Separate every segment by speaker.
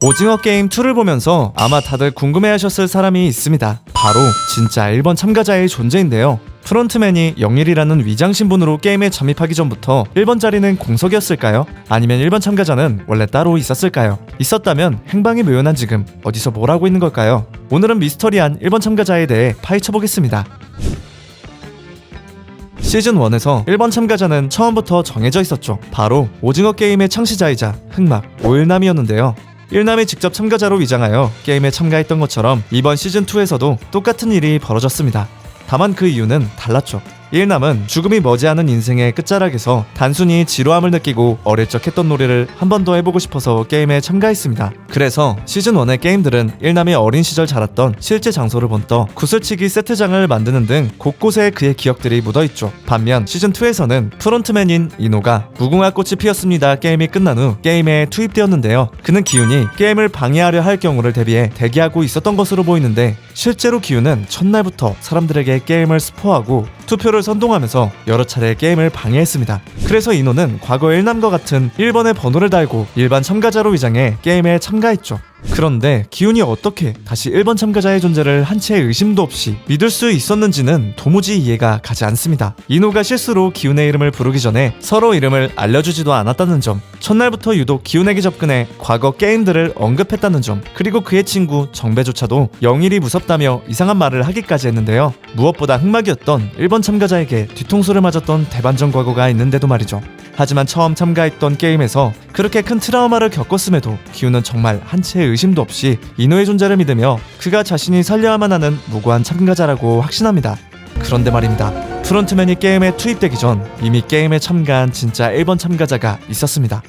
Speaker 1: 오징어 게임 2를 보면서 아마 다들 궁금해하셨을 사람이 있습니다. 바로 진짜 1번 참가자의 존재인데요. 프론트맨이 영일이라는 위장 신분으로 게임에 잠입하기 전부터 1번 자리는 공석이었을까요? 아니면 1번 참가자는 원래 따로 있었을까요? 있었다면 행방이 묘연한 지금 어디서 뭘 하고 있는 걸까요? 오늘은 미스터리한 1번 참가자에 대해 파헤쳐보겠습니다. 시즌1에서 1번 참가자는 처음부터 정해져 있었죠. 바로 오징어 게임의 창시자이자 흑막 오일남이었는데요. 일남이 직접 참가자로 위장하여 게임에 참가했던 것처럼 이번 시즌2에서도 똑같은 일이 벌어졌습니다. 다만 그 이유는 달랐죠. 일남은 죽음이 머지않은 인생의 끝자락에서 단순히 지루함을 느끼고 어릴 적 했던 놀이를 한 번 더 해보고 싶어서 게임에 참가했습니다. 그래서 시즌1의 게임들은 일남이 어린 시절 자랐던 실제 장소를 본떠 구슬치기 세트장을 만드는 등 곳곳에 그의 기억들이 묻어있죠. 반면 시즌2에서는 프론트맨인 이노가 무궁화 꽃이 피었습니다 게임이 끝난 후 게임에 투입되었는데요. 그는 기훈이 게임을 방해하려 할 경우를 대비해 대기하고 있었던 것으로 보이는데 실제로 기훈은 첫날부터 사람들에게 게임을 스포하고 투표를 선동하면서 여러 차례 게임을 방해했습니다. 그래서 이노는 과거 일남과 같은 1번의 번호를 달고 일반 참가자로 위장해 게임에 참가했죠. 그런데 기훈이 어떻게 다시 1번 참가자의 존재를 한 채의 의심도 없이 믿을 수 있었는지는 도무지 이해가 가지 않습니다. 이노가 실수로 기훈의 이름을 부르기 전에 서로 이름을 알려주지도 않았다는 점, 첫날부터 유독 기훈에게 접근해 과거 게임들을 언급했다는 점, 그리고 그의 친구 정배조차도 영일이 무섭다며 이상한 말을 하기까지 했는데요. 무엇보다 흑막이었던 1번 참가자에게 뒤통수를 맞았던 대반전 과거가 있는데도 말이죠. 하지만 처음 참가했던 게임에서 그렇게 큰 트라우마를 겪었음에도 기훈은 정말 한 채의 의심도 없이 이노의 존재를 믿으며 그가 자신이 살려야만 하는 무고한 참가자라고 확신합니다. 그런데 말입니다. 프론트맨이 게임에 투입되기 전 이미 게임에 참가한 진짜 1번 참가자가 있었습니다.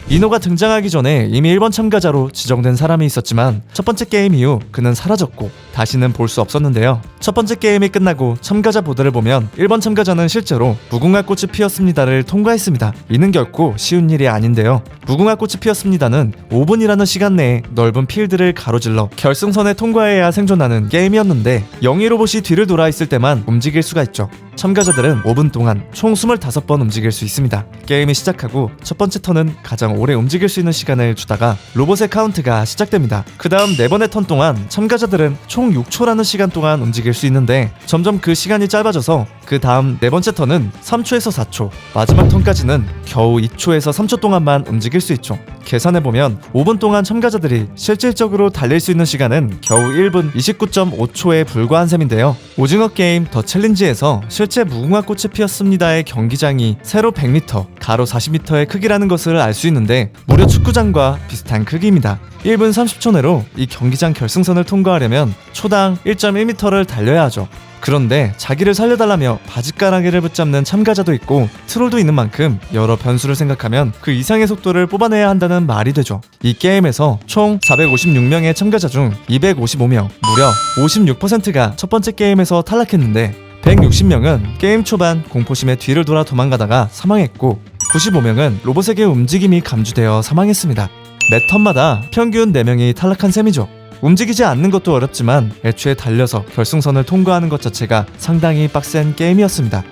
Speaker 1: 이노가 등장하기 전에 이미 1번 참가자로 지정된 사람이 있었지만 첫 번째 게임 이후 그는 사라졌고 다시는 볼 수 없었는데요. 첫 번째 게임이 끝나고 참가자 보드를 보면 1번 참가자는 실제로 무궁화 꽃이 피었습니다를 통과했습니다. 이는 결코 쉬운 일이 아닌데요. 무궁화 꽃이 피었습니다는 5분이라는 시간 내에 넓은 필드를 가로질러 결승선에 통과해야 생존하는 게임이었는데 영희 로봇이 뒤를 돌아 있을 때만 움직일 수가 있죠. 참가자들은 5분 동안 총 25번 움직일 수 있습니다. 게임이 시작하고 첫 번째 턴은 가장 오래 움직일 수 있는 시간을 주다가 로봇의 카운트가 시작됩니다. 그 다음 4번의 턴 동안 참가자들은 총 6초라는 시간 동안 움직일 수 있는데 점점 그 시간이 짧아져서 그 다음 4번째 턴은 3초에서 4초, 마지막 턴까지는 겨우 2초에서 3초 동안만 움직일 수 있죠. 계산해보면 5분 동안 참가자들이 실질적으로 달릴 수 있는 시간은 겨우 1분 29.5초에 불과한 셈인데요. 오징어 게임 더 챌린지에서 실제 무궁화 꽃이 피었습니다의 경기장이 세로 100m, 가로 40m의 크기라는 것을 알 수 있는데 무려 축구장과 비슷한 크기입니다. 1분 30초 내로 이 경기장 결승선을 통과하려면 초당 1.1m를 달려야 하죠. 그런데 자기를 살려달라며 바짓가랑이를 붙잡는 참가자도 있고 트롤도 있는 만큼 여러 변수를 생각하면 그 이상의 속도를 뽑아내야 한다는 말이 되죠. 이 게임에서 총 456명의 참가자 중 255명, 무려 56%가 첫 번째 게임에서 탈락했는데 160명은 게임 초반 공포심에 뒤를 돌아 도망가다가 사망했고 95명은 로봇에게 움직임이 감주되어 사망했습니다. 매 턴마다 평균 4명이 탈락한 셈이죠. 움직이지 않는 것도 어렵지만 애초에 달려서 결승선을 통과하는 것 자체가 상당히 빡센 게임이었습니다.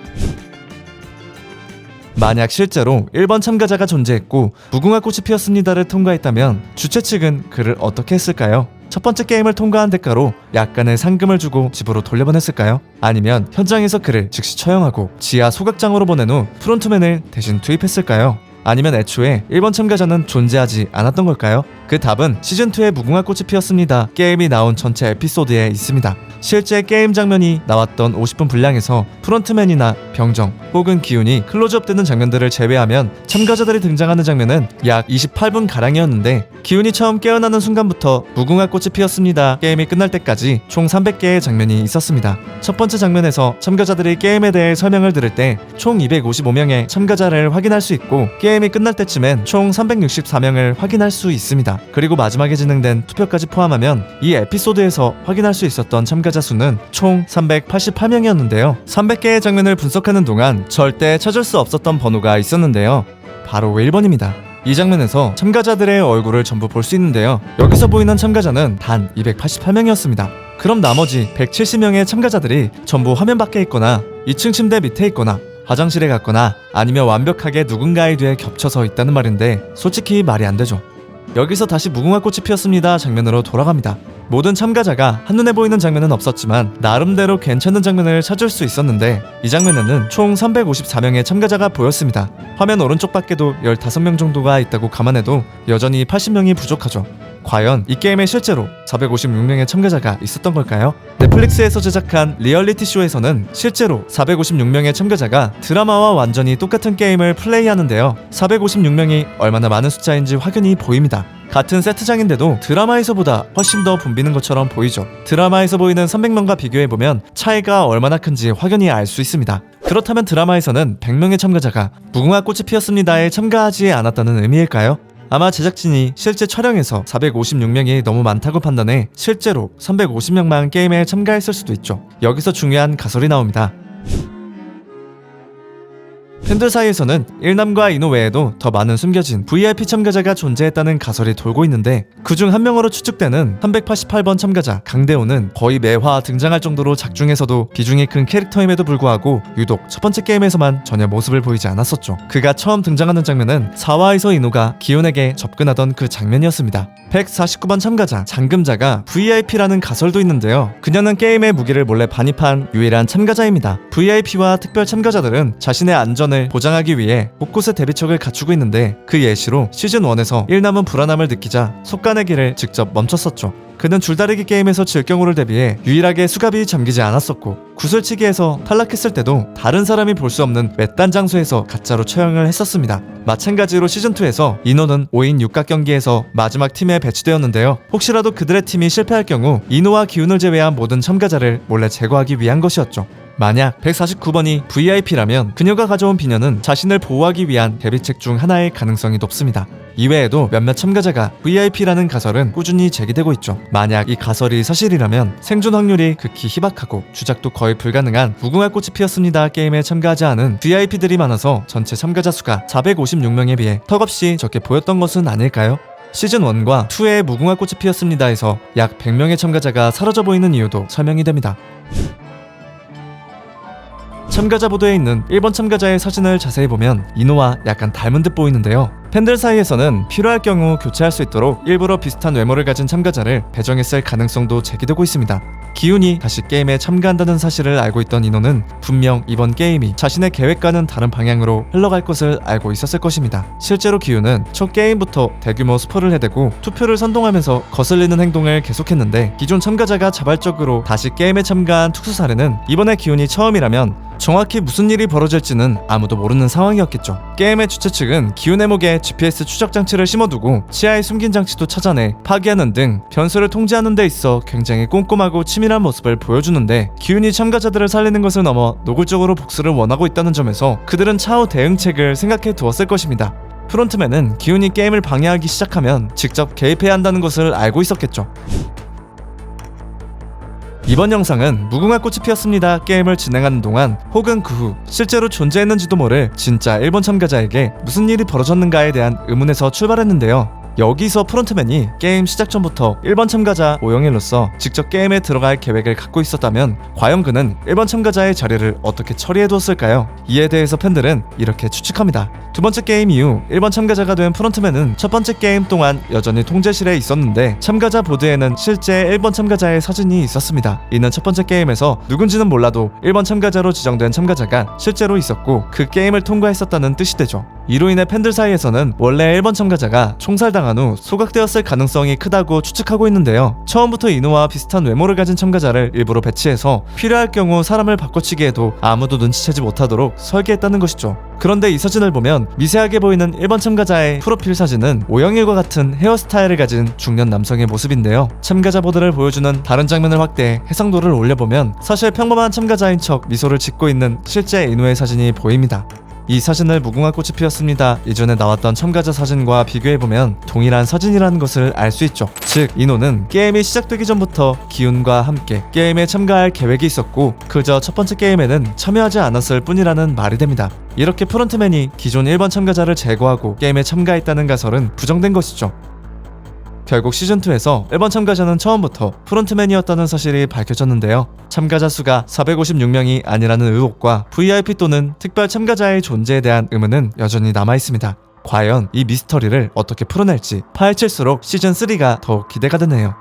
Speaker 1: 만약 실제로 1번 참가자가 존재했고 무궁화 꽃이 피었습니다를 통과했다면 주최 측은 그를 어떻게 했을까요? 첫 번째 게임을 통과한 대가로 약간의 상금을 주고 집으로 돌려보냈을까요? 아니면 현장에서 그를 즉시 처형하고 지하 소각장으로 보낸 후 프론트맨을 대신 투입했을까요? 아니면 애초에 1번 참가자는 존재하지 않았던 걸까요? 그 답은 시즌2의 무궁화 꽃이 피었습니다 게임이 나온 전체 에피소드에 있습니다. 실제 게임 장면이 나왔던 50분 분량에서 프론트맨이나 병정 혹은 기훈이 클로즈업 되는 장면들을 제외하면 참가자들이 등장하는 장면은 약 28분가량이었는데 기훈이 처음 깨어나는 순간부터 무궁화 꽃이 피었습니다 게임이 끝날 때까지 총 300개의 장면이 있었습니다. 첫 번째 장면에서 참가자들이 게임에 대해 설명을 들을 때 총 255명의 참가자를 확인할 수 있고 게임이 끝날 때쯤엔 총 364명을 확인할 수 있습니다. 그리고 마지막에 진행된 투표까지 포함하면 이 에피소드에서 확인할 수 있었던 참가자 수는 총 388명이었는데요. 300개의 장면을 분석하는 동안 절대 찾을 수 없었던 번호가 있었는데요. 바로 1번입니다. 이 장면에서 참가자들의 얼굴을 전부 볼 수 있는데요. 여기서 보이는 참가자는 단 288명이었습니다. 그럼 나머지 170명의 참가자들이 전부 화면 밖에 있거나 2층 침대 밑에 있거나 화장실에 갔거나 아니면 완벽하게 누군가의 뒤에 겹쳐서 있다는 말인데 솔직히 말이 안 되죠. 여기서 다시 무궁화꽃이 피었습니다 장면으로 돌아갑니다. 모든 참가자가 한눈에 보이는 장면은 없었지만 나름대로 괜찮은 장면을 찾을 수 있었는데 이 장면에는 총 354명의 참가자가 보였습니다. 화면 오른쪽 밖에도 15명 정도가 있다고 감안해도 여전히 80명이 부족하죠. 과연 이 게임에 실제로 456명의 참가자가 있었던 걸까요? 넷플릭스에서 제작한 리얼리티 쇼에서는 실제로 456명의 참가자가 드라마와 완전히 똑같은 게임을 플레이하는데요. 456명이 얼마나 많은 숫자인지 확연히 보입니다. 같은 세트장인데도 드라마에서보다 훨씬 더 붐비는 것처럼 보이죠. 드라마에서 보이는 300명과 비교해보면 차이가 얼마나 큰지 확연히 알 수 있습니다. 그렇다면 드라마에서는 100명의 참가자가 무궁화꽃이 피었습니다에 참가하지 않았다는 의미일까요? 아마 제작진이 실제 촬영에서 456명이 너무 많다고 판단해 실제로 350명만 게임에 참가했을 수도 있죠. 여기서 중요한 가설이 나옵니다. 팬들 사이에서는 일남과 인호 외에도 더 많은 숨겨진 VIP 참가자가 존재했다는 가설이 돌고 있는데 그중 한 명으로 추측되는 388번 참가자 강대호는 거의 매화 등장할 정도로 작중에서도 비중이 큰 캐릭터임에도 불구하고 유독 첫 번째 게임에서만 전혀 모습을 보이지 않았었죠. 그가 처음 등장하는 장면은 4화에서 인호가 기훈에게 접근하던 그 장면이었습니다. 149번 참가자 장금자가 VIP라는 가설도 있는데요. 그녀는 게임의 무기를 몰래 반입한 유일한 참가자입니다. VIP와 특별 참가자들은 자신의 안전을 보장하기 위해 곳곳에 대비책을 갖추고 있는데 그 예시로 시즌1에서 일남은 불안함을 느끼자 속가내기를 직접 멈췄었죠. 그는 줄다리기 게임에서 질경우를 대비해 유일하게 수갑이 잠기지 않았었고 구슬치기에서 탈락했을 때도 다른 사람이 볼 수 없는 외딴 장소에서 가짜로 처형을 했었습니다. 마찬가지로 시즌2에서 인호는 5인 육각 경기에서 마지막 팀에 배치되었는데요. 혹시라도 그들의 팀이 실패할 경우 인호와 기훈을 제외한 모든 참가자를 몰래 제거하기 위한 것이었죠. 만약 149번이 VIP라면 그녀가 가져온 비녀는 자신을 보호하기 위한 대비책 중 하나일 가능성이 높습니다. 이외에도 몇몇 참가자가 VIP라는 가설은 꾸준히 제기되고 있죠. 만약 이 가설이 사실이라면 생존 확률이 극히 희박하고 추적도 거의 불가능한 무궁화꽃이 피었습니다 게임에 참가하지 않은 VIP들이 많아서 전체 참가자 수가 456명에 비해 턱없이 적게 보였던 것은 아닐까요? 시즌1과 2의 무궁화꽃이 피었습니다에서 약 100명의 참가자가 사라져 보이는 이유도 설명이 됩니다. 참가자 보도에 있는 1번 참가자의 사진을 자세히 보면 인호와 약간 닮은 듯 보이는데요. 팬들 사이에서는 필요할 경우 교체할 수 있도록 일부러 비슷한 외모를 가진 참가자를 배정했을 가능성도 제기되고 있습니다. 기훈이 다시 게임에 참가한다는 사실을 알고 있던 인호는 분명 이번 게임이 자신의 계획과는 다른 방향으로 흘러갈 것을 알고 있었을 것입니다. 실제로 기훈은 첫 게임부터 대규모 스포를 해대고 투표를 선동하면서 거슬리는 행동을 계속했는데 기존 참가자가 자발적으로 다시 게임에 참가한 특수 사례는 이번에 기훈이 처음이라면 정확히 무슨 일이 벌어질지는 아무도 모르는 상황이었겠죠. 게임의 주최 측은 기훈의 목에 GPS 추적 장치를 심어두고 치아에 숨긴 장치도 찾아내 파기하는 등 변수를 통제하는 데 있어 굉장히 꼼꼼하고 치밀한 모습을 보여주는데 기훈이 참가자들을 살리는 것을 넘어 노골적으로 복수를 원하고 있다는 점에서 그들은 차후 대응책을 생각해 두었을 것입니다. 프론트맨은 기훈이 게임을 방해하기 시작하면 직접 개입해야 한다는 것을 알고 있었겠죠. 이번 영상은 무궁화꽃이 피었습니다 게임을 진행하는 동안 혹은 그 후 실제로 존재했는지도 모를 진짜 1번 참가자에게 무슨 일이 벌어졌는가에 대한 의문에서 출발했는데요. 여기서 프론트맨이 게임 시작 전부터 1번 참가자 오영일로서 직접 게임에 들어갈 계획을 갖고 있었다면 과연 그는 1번 참가자의 자리를 어떻게 처리해두었을까요? 이에 대해서 팬들은 이렇게 추측합니다. 두 번째 게임 이후 1번 참가자가 된 프론트맨은 첫 번째 게임 동안 여전히 통제실에 있었는데 참가자 보드에는 실제 1번 참가자의 사진이 있었습니다. 이는 첫 번째 게임에서 누군지는 몰라도 1번 참가자로 지정된 참가자가 실제로 있었고 그 게임을 통과했었다는 뜻이 되죠. 이로 인해 팬들 사이에서는 원래 1번 참가자가 총살당한 후 소각되었을 가능성이 크다고 추측하고 있는데요. 처음부터 인호와 비슷한 외모를 가진 참가자를 일부러 배치해서 필요할 경우 사람을 바꿔치기 해도 아무도 눈치채지 못하도록 설계했다는 것이죠. 그런데 이 사진을 보면 미세하게 보이는 1번 참가자의 프로필 사진은 오영일과 같은 헤어스타일을 가진 중년 남성의 모습인데요. 참가자 보드를 보여주는 다른 장면을 확대해 해상도를 올려보면 사실 평범한 참가자인 척 미소를 짓고 있는 실제 인호의 사진이 보입니다. 이 사진을 무궁화꽃이 피었습니다 이전에 나왔던 참가자 사진과 비교해보면 동일한 사진이라는 것을 알 수 있죠. 즉 인호는 게임이 시작되기 전부터 기훈과 함께 게임에 참가할 계획이 있었고 그저 첫 번째 게임에는 참여하지 않았을 뿐이라는 말이 됩니다. 이렇게 프론트맨이 기존 1번 참가자를 제거하고 게임에 참가했다는 가설은 부정된 것이죠. 결국 시즌2에서 1번 참가자는 처음부터 프론트맨이었다는 사실이 밝혀졌는데요. 참가자 수가 456명이 아니라는 의혹과 VIP 또는 특별 참가자의 존재에 대한 의문은 여전히 남아있습니다. 과연 이 미스터리를 어떻게 풀어낼지 파헤칠수록 시즌3가 더욱 기대가 되네요.